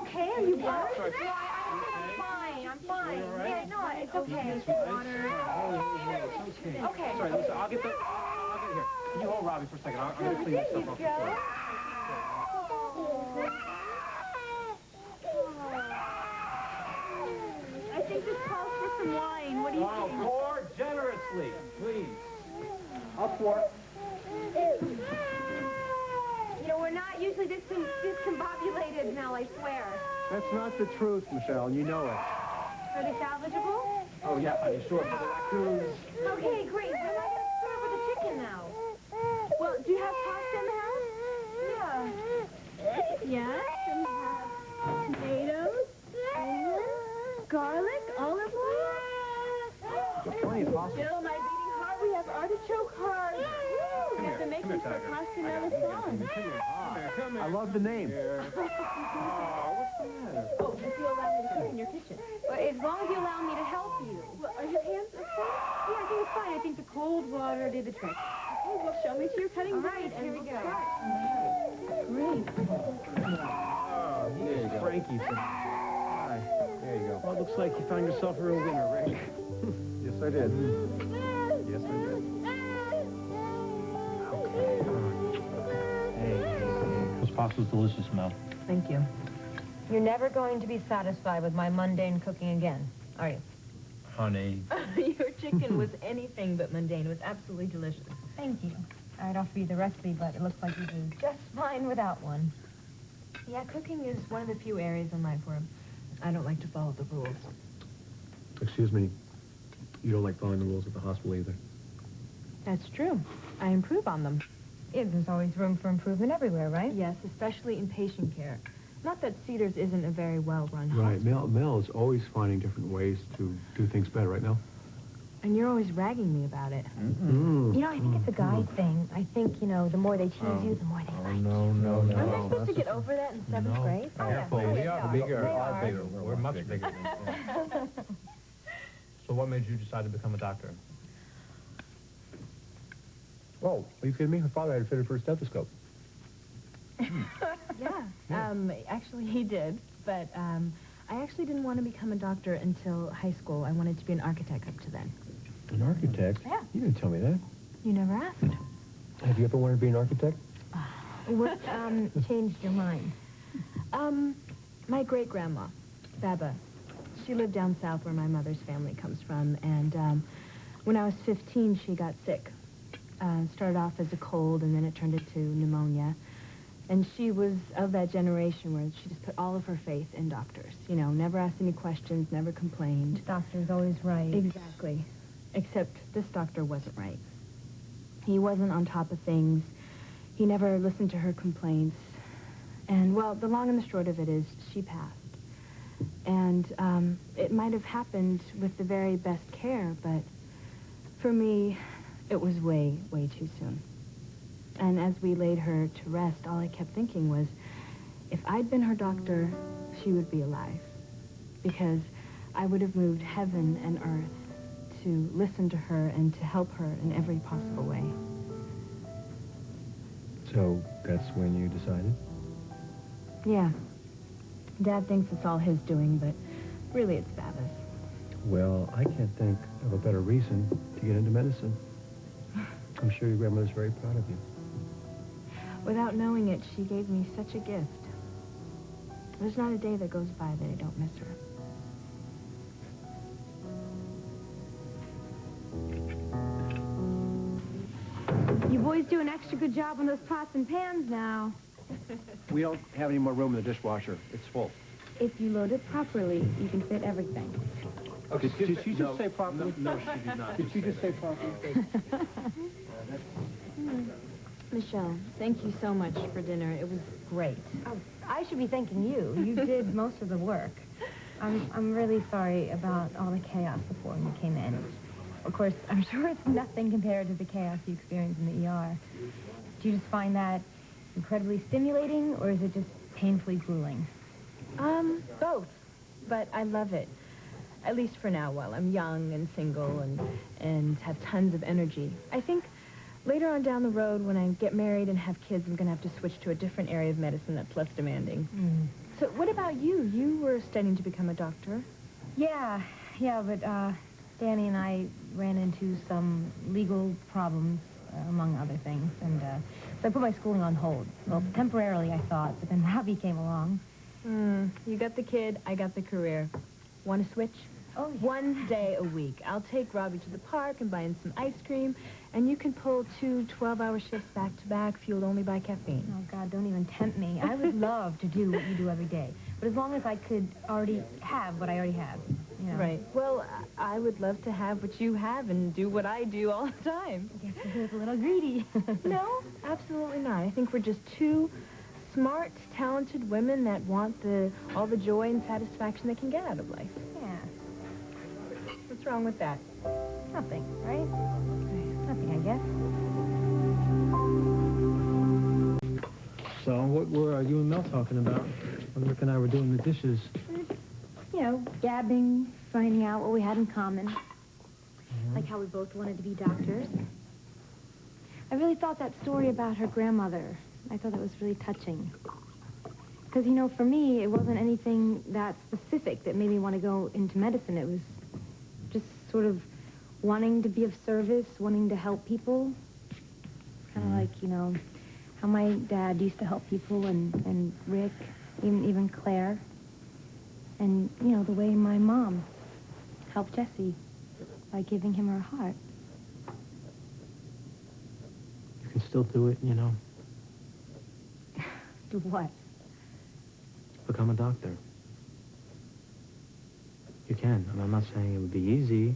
okay? Are you worried? Sorry. I'm fine. I'm fine. Right? Yeah, no, it's okay. Water. Okay. Sorry, listen, I'll get here. Can you hold Robbie for a second? I'm going to clean this stuff up. I think this calls for some wine. What do you think? Pour generously, please. I'll pour. You know, we're not usually this discombobulated, Mel, I swear. That's not the truth, Michelle, and you know it. Are they salvageable? Oh, yeah, honey, sure. For the raccoons. Okay, great. What am I going to serve with the chicken now? Well, do you have pasta in the house? Yeah. Yes, and we have tomatoes, onions, garlic, olive oil. There's plenty of pasta. Still, my beating heart, we have artichoke heart. We have the makings for pasta melon. Come here. I love the name. What's the matter? Oh, if you allow me to cook in your kitchen. Well, as long as you allow me to help you. Well, are your hands okay? Yeah, I think it's fine. I think the cold water did the trick. Okay, well, show me to your cutting board. All right, here we go. Great. Oh, There you go. Frankie. Hi. There you go. Well, it looks like you found yourself a real winner, Rick. Yes, I did. Yes, I did. This pasta's delicious, Mel. Thank you. You're never going to be satisfied with my mundane cooking again, are you? Honey. Your chicken was anything but mundane. It was absolutely delicious. Thank you. I'd offer you the recipe, but it looks like you do just fine without one. Yeah, cooking is one of the few areas in life where I don't like to follow the rules. Excuse me. You don't like following the rules at the hospital either. That's true. I improve on them. Yeah, there's always room for improvement everywhere, right? Yes, especially in patient care. Not that Cedars isn't a very well-run hospital. Right. Mel is always finding different ways to do things better, right, Mel? And you're always ragging me about it. Mm-hmm. You know, I think it's a guy thing. I think, you know, the more they choose you, the more they like you. No. Aren't they supposed to get over that in seventh grade? Oh, yeah. Oh, We yeah. are bigger. They are. Bigger. We're much bigger than that. So what made you decide to become a doctor? Oh, are you kidding me? Her father had it fitted for a stethoscope. Yeah. Actually, he did. But I actually didn't want to become a doctor until high school. I wanted to be an architect up to then. An architect? Yeah. You didn't tell me that. You never asked. Have you ever wanted to be an architect? What changed your mind? My great-grandma, Baba, she lived down south where my mother's family comes from, and when I was 15, she got sick. Started off as a cold, and then it turned into pneumonia. And she was of that generation where she just put all of her faith in doctors. You know, never asked any questions, never complained. The doctor's always right. Exactly. Except this doctor wasn't right. He wasn't on top of things. He never listened to her complaints. And, well, the long and the short of it is she passed. And it might have happened with the very best care, but for me, it was way, way too soon. And as we laid her to rest, all I kept thinking was, if I'd been her doctor, she would be alive. Because I would have moved heaven and earth to listen to her and to help her in every possible way. So that's when you decided? Yeah. Dad thinks it's all his doing, but really it's Baba's. Well, I can't think of a better reason to get into medicine. I'm sure your grandmother's very proud of you. Without knowing it, she gave me such a gift. There's not a day that goes by that I don't miss her. You boys do an extra good job on those pots and pans now. We don't have any more room in the dishwasher. It's full. If you load it properly, you can fit everything. Okay, did she just say properly? No, she did not. Did she just say properly? Michelle, thank you so much for dinner. It was great. Oh, I should be thanking you. You did most of the work. I'm really sorry about all the chaos before when you came in. Of course, I'm sure it's nothing compared to the chaos you experienced in the ER. Do you just find that incredibly stimulating, or is it just painfully grueling? Both. But I love it. At least for now, while I'm young and single and have tons of energy. I think later on down the road, when I get married and have kids, I'm going to have to switch to a different area of medicine that's less demanding. So what about you? You were studying to become a doctor. Yeah, but Danny and I ran into some legal problems, among other things, and so I put my schooling on hold. Well, temporarily, I thought, but then Robbie came along. You got the kid, I got the career. Want to switch? Oh, yeah. 1 day a week. I'll take Robbie to the park and buy him some ice cream, and you can pull 2 12-hour shifts back to back, fueled only by caffeine. Oh, God, don't even tempt me. I would love to do what you do every day, but as long as I could already have what I already have, you know. Right. Well, I would love to have what you have and do what I do all the time. I guess it was a little greedy. No, absolutely not. I think we're just two smart, talented women that want all the joy and satisfaction they can get out of life. Yeah. What's wrong with that? Nothing, right? Nothing, I guess. So, what were you and Mel talking about? When Rick and I were doing the dishes. You know, gabbing, finding out what we had in common. Like how we both wanted to be doctors. I really thought that story about her grandmother, I thought that was really touching. Because, you know, for me, it wasn't anything that specific that made me want to go into medicine. It was just sort of wanting to be of service, wanting to help people. Kind of like, you know, how my dad used to help people, and Rick, even Claire. And, you know, the way my mom helped Jesse by giving him her heart. You can still do it, you know. Do what? Become a doctor. You can. I mean, I'm not saying it would be easy,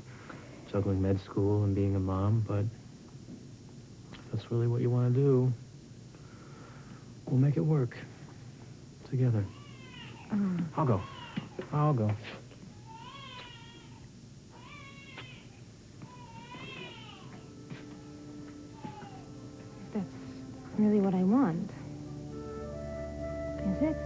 juggling med school and being a mom, but if that's really what you want to do, we'll make it work. Together. I'll go. That's really what I want. Is it?